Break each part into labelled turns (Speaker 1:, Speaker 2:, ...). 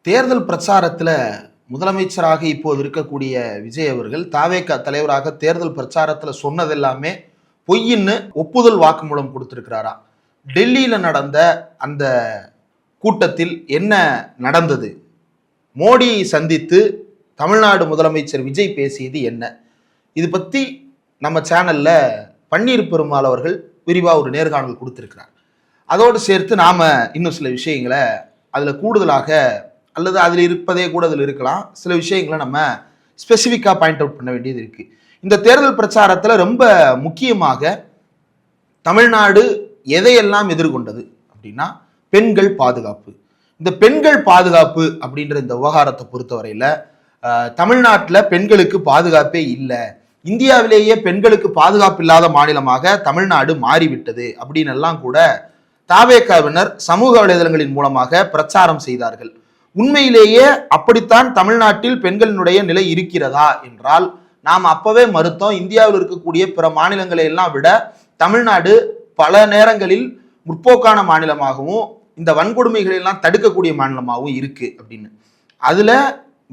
Speaker 1: தேர்தல் பிரச்சாரத்துல முதலமைச்சராக இப்போது இருக்கக்கூடிய விஜய் அவர்கள் தாவேகா தலைவராக தேர்தல் பிரச்சாரத்துல சொன்னதெல்லாமே பொய்ன்னு ஒப்புதல் வாக்குமூலம் கொடுத்திருக்கிறாரா? டெல்லியில நடந்த அந்த கூட்டத்தில் என்ன நடந்தது? மோடியை சந்தித்து தமிழ்நாடு முதலமைச்சர் விஜய் பேசியது என்ன? இது பத்தி நம்ம சேனல்ல பன்னீர் பெருமாள் அவர்கள் விரிவா ஒரு நேர்காணல் கொடுத்திருக்கிறார். அதோடு சேர்த்து நாம இன்னும் சில விஷயங்களை அதுல கூடுதலாக அல்லது அதில் இருப்பதே கூட அதில் இருக்கலாம், சில விஷயங்களை நம்ம ஸ்பெசிஃபிக்காக பாயிண்ட் அவுட் பண்ண வேண்டியது இருக்கு. இந்த தேர்தல் பிரச்சாரத்தில் ரொம்ப முக்கியமாக தமிழ்நாடு எதையெல்லாம் எதிர்கொண்டது அப்படின்னா பெண்கள் பாதுகாப்பு. இந்த பெண்கள் பாதுகாப்பு அப்படின்ற இந்த விவகாரத்தை பொறுத்தவரையில் தமிழ்நாட்டில் பெண்களுக்கு பாதுகாப்பே இல்லை, இந்தியாவிலேயே பெண்களுக்கு பாதுகாப்பு இல்லாத மாநிலமாக தமிழ்நாடு மாறிவிட்டது அப்படின்னு எல்லாம் கூட தாவேகாவினர் சமூக வலைதளங்களின் மூலமாக பிரச்சாரம் செய்தார்கள். உண்மையிலேயே அப்படித்தான் தமிழ்நாட்டில் பெண்களினுடைய நிலை இருக்கிறதா என்றால் நாம் அப்பவே மறுத்தோம். இந்தியாவில் இருக்கக்கூடிய பிற மாநிலங்களை எல்லாம் விட தமிழ்நாடு பல நேரங்களில் முற்போக்கான மாநிலமாகவும் இந்த வன்கொடுமைகளை எல்லாம் தடுக்கக்கூடிய மாநிலமாகவும் இருக்கு அப்படின்னு. அதுல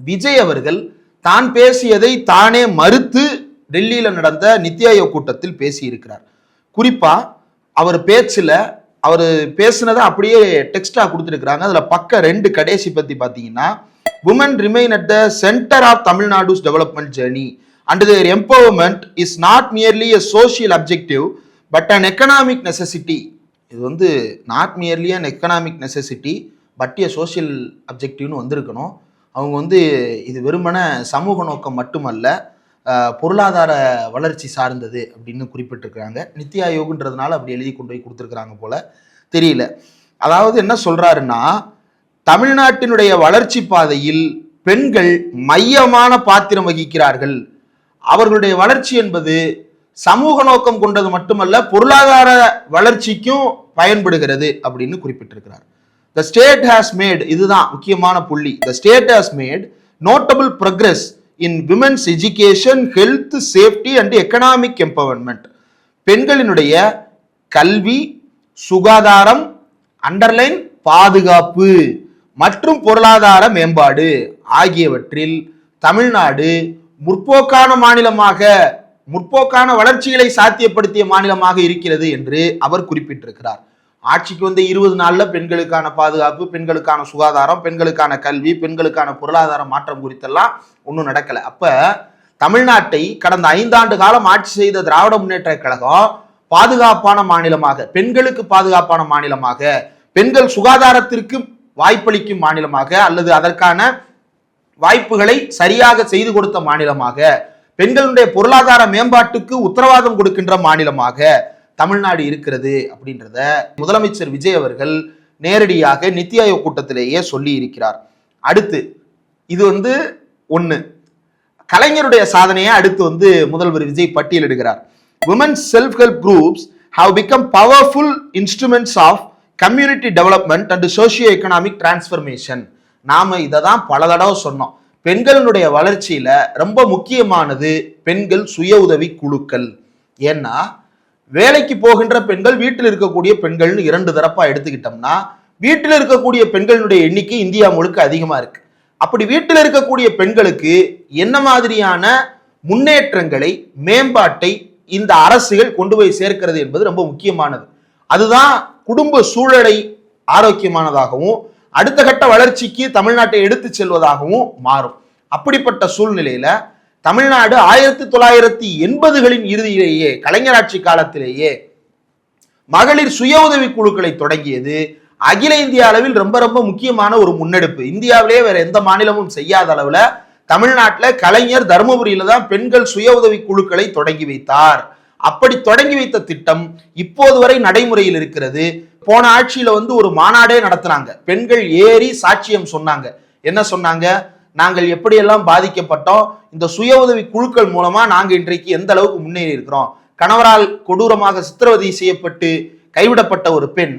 Speaker 1: விஜய் அவர்கள் தான் பேசியதை தானே மறுத்து டெல்லியில நடந்த நித்தி ஆயோக் கூட்டத்தில் பேசி இருக்கிறார். குறிப்பா அவர் பேச்சுல அவர் பேசுனதை அப்படியே டெக்ஸ்டா கொடுத்துருக்காங்க. அதுல பக்க 2 கடைசி பத்தி பாத்தீங்கன்னா, women remain at the center of Tamil Nadu's development journey and their empowerment is not merely a social objective but an economic necessity. இது not merely an economic necessity but a social objectiveனு வந்திருக்கணும். அவங்க இது வெறுமன சமூக நோக்கம் மட்டுமல்ல, பொருளாதார வளர்ச்சி சார்ந்தது அப்படின்னு குறிப்பிட்டிருக்கிறாங்க. நித்தி ஆயோக்ன்றதுனால அப்படி எழுதி கொண்டு போய் கொடுத்துருக்குறாங்க போல தெரியல. அதாவது என்ன சொல்றாருன்னா, தமிழ்நாட்டினுடைய வளர்ச்சி பாதையில் பெண்கள் மையமான பாத்திரம் வகிக்கிறார்கள். அவர்களுடைய வளர்ச்சி என்பது சமூக நோக்கம் கொண்டது மட்டுமல்ல, பொருளாதார வளர்ச்சிக்கும் பயன்படுகிறது அப்படின்னு குறிப்பிட்டிருக்கிறார். The state has made, இதுதான் முக்கியமான புள்ளி, the state has made notable progress in women's education, health, safety and economic empowerment. பெண்களினுடைய கல்வி, சுகாதாரம், அண்டர்லைன் பாதுகாப்பு மற்றும் பொருளாதார மேம்பாடு ஆகியவற்றில் தமிழ்நாடு முற்போக்கான மாநிலமாக, முற்போக்கான வளர்ச்சிகளை சாத்தியப்படுத்திய மாநிலமாக இருக்கிறது என்று அவர் குறிப்பிட்டிருக்கிறார். ஆட்சிக்கு 20 நாள்ல பெண்களுக்கான பாதுகாப்பு, பெண்களுக்கான சுகாதாரம், பெண்களுக்கான கல்வி, பெண்களுக்கான பொருளாதார மாற்றம் குறித்தெல்லாம் ஒன்றும் நடக்கல. அப்ப தமிழ்நாட்டை கடந்த 5 ஆண்டு காலம் ஆட்சி செய்த திராவிட முன்னேற்ற கழகம் பாதுகாப்பான மாநிலமாக, பெண்களுக்கு பாதுகாப்பான மாநிலமாக, பெண்கள் சுகாதாரத்திற்கு வாய்ப்பளிக்கும் மாநிலமாக அல்லது அதற்கான வாய்ப்புகளை சரியாக செய்து கொடுத்த மாநிலமாக, பெண்களுடைய பொருளாதார மேம்பாட்டுக்கு உத்தரவாதம் கொடுக்கின்ற மாநிலமாக தமிழ்நாடு இருக்கிறது அப்படின்றத முதலமைச்சர் விஜய் அவர்கள் நேரடியாக நித்தி ஆயோக் கூட்டத்திலேயே சொல்லி இருக்கிறார். அடுத்து இது ஒண்ணு கலைஞருடைய சாதனையை அடுத்து முதல்வர் Vijay பட்டியலிடுகிறார். Women's self-help groups have become powerful instruments of community development and socio-economic transformation. நாம இதை தான் பல தடவை சொன்னோம். பெண்களுடைய வளர்ச்சியில ரொம்ப முக்கியமானது பெண்கள் சுய உதவி குழுக்கள். ஏன்னா வேலைக்கு போகின்ற பெண்கள், வீட்டில் இருக்கக்கூடிய பெண்கள்னு 2 தரப்பா எடுத்துக்கிட்டோம்னா, வீட்டில் இருக்கக்கூடிய பெண்களுடைய எண்ணிக்கை இந்தியா முழுக்க அதிகமா இருக்கு. அப்படி வீட்டில் இருக்கக்கூடிய பெண்களுக்கு என்ன மாதிரியான முன்னேற்றங்களை, மேம்பாட்டை இந்த அரசுகள் கொண்டு போய் சேர்க்கிறது என்பது ரொம்ப முக்கியமானது. அதுதான் குடும்ப சூழலை ஆரோக்கியமானதாகவும் அடுத்த கட்ட வளர்ச்சிக்கு தமிழ்நாட்டை எடுத்து செல்வதாகவும் மாறும். அப்படிப்பட்ட சூழ்நிலையில தமிழ்நாடு 1980களின் இறுதியிலேயே, கலைஞர் ஆட்சி காலத்திலேயே மகளிர் சுய உதவி குழுக்களை தொடங்கியது அகில இந்திய அளவில் ரொம்ப ரொம்ப முக்கியமான ஒரு முன்னெடுப்பு. இந்தியாவிலேயே வேற எந்த மாநிலமும் செய்யாத அளவுல தமிழ்நாட்டில் கலைஞர் தருமபுரியில தான் பெண்கள் சுய உதவி குழுக்களை தொடங்கி வைத்தார். அப்படி தொடங்கி வைத்த திட்டம் இப்போது வரை நடைமுறையில் இருக்கிறது. போன ஆட்சியில ஒரு மாநாடே நடத்தினாங்க. பெண்கள் ஏறி சாட்சியம் சொன்னாங்க. என்ன சொன்னாங்க? நாங்கள் எப்படியெல்லாம் பாதிக்கப்பட்டோம், இந்த சுய உதவி குழுக்கள் மூலமா நாங்க இன்றைக்கு எந்த அளவுக்கு முன்னேறி இருக்கிறோம். கணவரால் கொடூரமாக சித்திரவதை செய்யப்பட்டு கைவிடப்பட்ட ஒரு பெண்,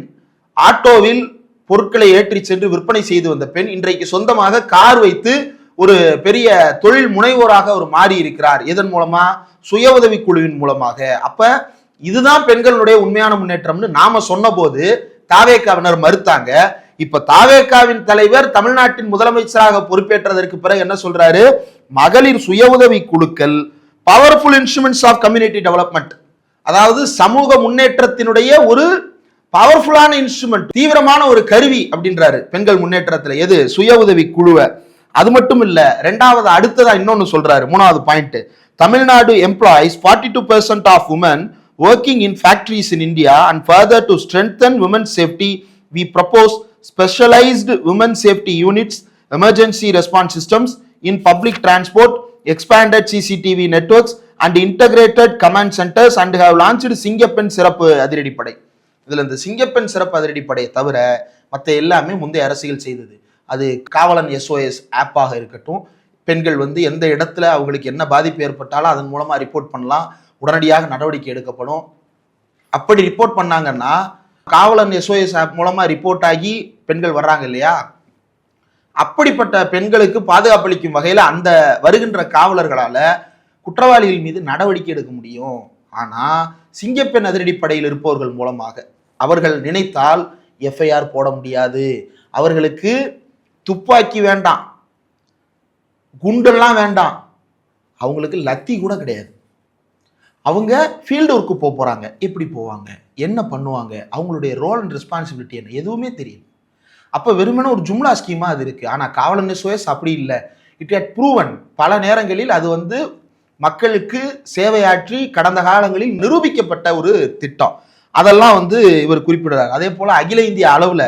Speaker 1: ஆட்டோவில் பொருட்களை ஏற்றி சென்று விற்பனை செய்து வந்த பெண் இன்றைக்கு சொந்தமாக கார் வைத்து ஒரு பெரிய தொழில் முனைவோராக அவர் மாறி இருக்கிறார். இதன் மூலமா சுய உதவி குழுவின் மூலமாக. அப்ப இதுதான் பெண்களுடைய உண்மையான முன்னேற்றம்னு நாம சொன்ன போது தாவேகாவினர் மறுத்தாங்க. இப்ப தாவேகாவின் தலைவர் தமிழ்நாட்டின் முதலமைச்சராக பொறுப்பேற்றதற்கு பிறகு என்ன சொல்றாரு, மகளிர் சுய உதவி குழுக்கள் powerful instruments of community development, அதாவது சமூக முன்னேற்றத்தினுடைய ஒரு பவர்ஃபுல்லான இன்ஸ்ட்ருமெண்ட், தீவிரமான ஒரு கருவி அப்படின்றாரு பெண்கள் முன்னேற்றத்துல. எது? சுய உதவி குழுவை. அது மட்டும் இல்ல, ரெண்டாவது அடுத்ததா இன்னொன்னு சொல்றாரு, மூணாவது point, Tamil Nadu employs 42% of woman working in factories in India and further to strengthen women safety we propose specialised women safety units, emergency response systems in public transport, expanded CCTV networks and integrated command centers and have launched சிங்கப்பெண் சிறப்பு அதிரடிப்படை. இதுல இந்த சிங்கப்பெண் சிறப்பு அதிரடிப்படையை தவிர மற்ற எல்லாமே முந்தைய அரசியல் செய்தது. அது காவலன் SOS ஆப்பாக இருக்கட்டும், பெண்கள் எந்த இடத்துல அவங்களுக்கு என்ன பாதிப்பு ஏற்பட்டாலும் அதன் மூலமா ரிப்போர்ட் பண்ணலாம், உடனடியாக நடவடிக்கை எடுக்கப்படும். அப்படி ரிப்போர்ட் பண்ணாங்கன்னா காவலன் SOS ஆப் மூலமா ரிப்போர்ட் ஆகி பெண்கள் வர்றாங்க இல்லையா, அப்படிப்பட்ட பெண்களுக்கு பாதுகாப்பளிக்கும் வகையில் அந்த வருகின்ற காவலர்களால குற்றவாளிகள் மீது நடவடிக்கை எடுக்க முடியும். ஆனா சிங்கப்பெண் அதிரடிப்படையில் இருப்பவர்கள் மூலமாக அவர்கள் நினைத்தால் FIR போட முடியாது. அவர்களுக்கு துப்பாக்கி வேண்டாம், குண்டெல்லாம் வேண்டாம், அவங்களுக்கு லத்தி கூட கிடையாது. அவங்க ஃபீல்டு ஒர்க்கு போறாங்க. எப்படி போவாங்க, என்ன பண்ணுவாங்க, அவங்களுடைய ரோல் அண்ட் ரெஸ்பான்சிபிலிட்டி என்ன, எதுவுமே தெரியும். அப்போ வெறுமனே ஒரு ஜும்லா ஸ்கீமா அது இருக்கு. ஆனா காவலன் SOS அப்படி இல்லை. இட் ஹட் ப்ரூவன், பல நேரங்களில் அது மக்களுக்கு சேவையாற்றி கடந்த காலங்களில் நிரூபிக்கப்பட்ட ஒரு திட்டம். அதெல்லாம் இவர் குறிப்பிடுறாரு. அதே போல அகில இந்திய அளவுல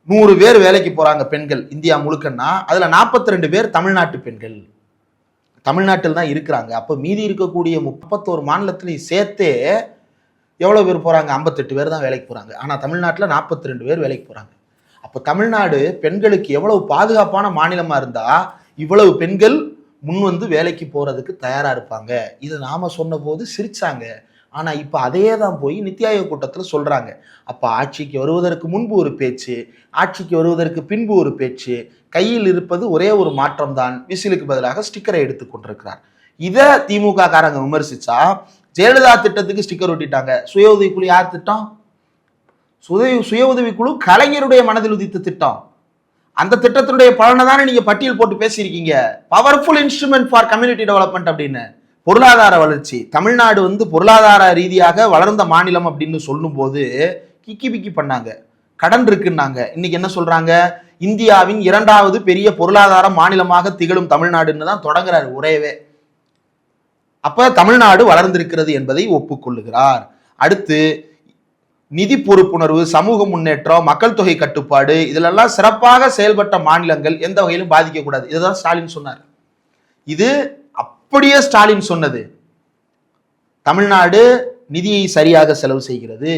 Speaker 1: 100 பேர் வேலைக்கு போறாங்க பெண்கள் இந்தியா முழுக்கன்னா, அதுல 42 பேர் தமிழ்நாட்டு பெண்கள், தமிழ்நாட்டில் தான் இருக்கிறாங்க. அப்ப மீதி இருக்கக்கூடிய 31 மாநிலத்திலையும் சேர்த்தே எவ்வளவு பேர் போறாங்க? 58 பேர் தான் வேலைக்கு போறாங்க. ஆனா தமிழ்நாட்டில் 42 பேர் வேலைக்கு போறாங்க. அப்ப தமிழ்நாடு பெண்களுக்கு எவ்வளவு பாதுகாப்பான மாநிலமா இருந்தா இவ்வளவு பெண்கள் முன் வேலைக்கு போறதுக்கு தயாரா இருப்பாங்க. இது நாம சொன்ன போது சிரிச்சாங்க. ஆனா இப்ப அதே தான் போய் நித்தி ஆயோக் கூட்டத்துல சொல்றாங்க. அப்ப ஆட்சிக்கு வருவதற்கு முன்பு ஒரு பேச்சு, ஆட்சிக்கு வருவதற்கு பின்பு ஒரு பேச்சு, கையில் இருப்பது ஒரே ஒரு மாற்றம் தான், விசிலுக்கு பதிலாக ஸ்டிக்கரை எடுத்துக் கொண்டிருக்கிறார். இத திமுக காரங்க விமர்சிச்சா ஜெயலலிதா திட்டத்துக்கு ஸ்டிக்கர் ஒட்டிட்டாங்க. சுய உதவிக்குழு யார் திட்டம்? சுய உதவிக்குழு கலைஞருடைய மனதில் உதித்த திட்டம். அந்த திட்டத்தினுடைய பலனை தானே நீங்க பட்டியல் போட்டு பேசியிருக்கீங்க, powerful instrument for community development அப்படின்னு. பொருளாதார வளர்ச்சி, தமிழ்நாடு பொருளாதார ரீதியாக வளர்ந்த மாநிலம் அப்படின்னு சொல்லும் போது கிக்கி பிக்கி பண்ணாங்க, கடன் இருக்குன்னாங்க. இன்னைக்கு என்ன சொல்றாங்க? இந்தியாவின் 2வது பெரிய பொருளாதார மாநிலமாக திகழும் தமிழ்நாடுன்னு தான் தொடங்குறாரு உரையவே. அப்ப தமிழ்நாடு வளர்ந்திருக்கிறது என்பதை ஒப்புக்கொள்ளுகிறார். அடுத்து நிதி பொறுப்புணர்வு, சமூக முன்னேற்றம், மக்கள் தொகை கட்டுப்பாடு, இதிலெல்லாம் சிறப்பாக செயல்பட்ட மாநிலங்கள் எந்த வகையிலும் பாதிக்கக்கூடாது. இதுதான் ஸ்டாலின் சொன்னார். இது அப்படியே ஸ்டாலின் சொன்னது. தமிழ்நாடு நிதியை சரியாக செலவு செய்கிறது,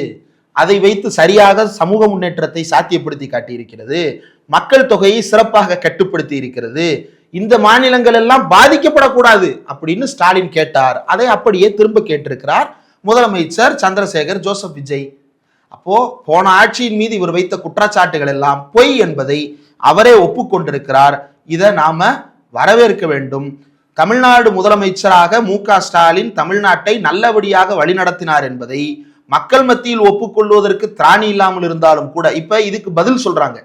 Speaker 1: அதை வைத்து சரியாக சமூக முன்னேற்றத்தை சாத்தியப்படுத்தி காட்டியிருக்கிறது, மக்கள் தொகையை சிறப்பாக கட்டுப்படுத்தி இருக்கிறது, இந்த மாநிலங்கள் எல்லாம் பாதிக்கப்படக்கூடாது அப்படின்னு ஸ்டாலின் கேட்டார். அதை அப்படியே திரும்ப கேட்டிருக்கிறார் முதலமைச்சர் சந்திரசேகர் ஜோசப் விஜய். அப்போ போன ஆட்சியின் மீது இவர் வைத்த குற்றச்சாட்டுகள் எல்லாம் பொய் என்பதை அவரே ஒப்புக்கொண்டிருக்கிறார். இதை நாம வரவேற்க வேண்டும். தமிழ்நாடு முதலமைச்சராக MK ஸ்டாலின் தமிழ்நாட்டை நல்லபடியாக வழிநடத்தினார் என்பதை மக்கள் மத்தியில் ஒப்புக்கொள்வதற்கு திராணி இல்லாமல் இருந்தாலும் கூட இப்ப இதுக்கு பதில் சொல்றாங்க.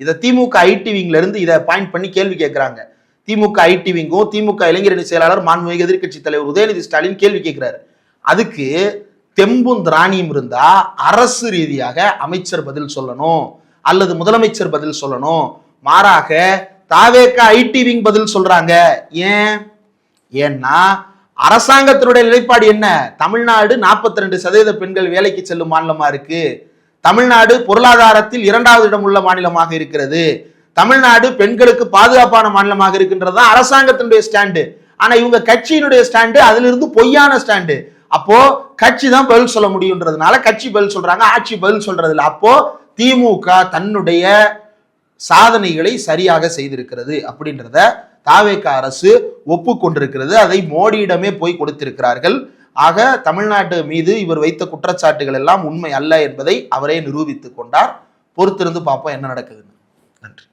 Speaker 1: இதை திமுக ஐடி விங்ல இருந்து இதை பாயிண்ட் பண்ணி கேள்வி கேட்கிறாங்க. திமுக ஐடி விங்கும் திமுக இளைஞரணி செயலாளர் மாண்புமிகு எதிர்க்கட்சி தலைவர் உதயநிதி ஸ்டாலின் கேள்வி கேட்கிறாரு. அதுக்கு தெம்பும் திராணியும் இருந்தா அரசு ரீதியாக அமைச்சர் பதில் சொல்லணும் அல்லது முதலமைச்சர் பதில் சொல்லணும். மாறாக தாவேக ஐடி விங் பதில் சொல்றாங்க. ஏன்னா அரசாங்கத்தினுடைய நிலைப்பாடு என்ன? தமிழ்நாடு 42% பெண்கள் வேலைக்கு செல்லும் மாநிலமா இருக்கு. தமிழ்நாடு பொருளாதாரத்தில் 2வது இடம் உள்ள மாநிலமாக இருக்கிறது. தமிழ்நாடு பெண்களுக்கு பாதுகாப்பான மாநிலமாக இருக்கின்றது அரசாங்கத்தினுடைய ஸ்டாண்டு. ஆனா இவங்க கட்சியினுடைய ஸ்டாண்டு அதிலிருந்து பொய்யான ஸ்டாண்டு. அப்போ கட்சி தான் பதில் சொல்ல முடியும்ன்றதுனால கட்சி பதில் சொல்றாங்க, ஆட்சி பதில் சொல்றது இல்லை. அப்போ திமுக தன்னுடைய சாதனைகளை சரியாக செய்திருக்கிறது அப்படின்றத தாவேக அரசு ஒப்புக்கொண்டிருக்கிறது. அதை மோடியிடமே போய் கொடுத்திருக்கிறார்கள். ஆக தமிழ்நாட்டு மீது இவர் வைத்த குற்றச்சாட்டுகள் எல்லாம் உண்மை அல்ல என்பதை அவரே நிரூபித்துக் கொண்டார். பொறுத்திருந்து பார்ப்போம் என்ன நடக்குதுன்னு. நன்றி.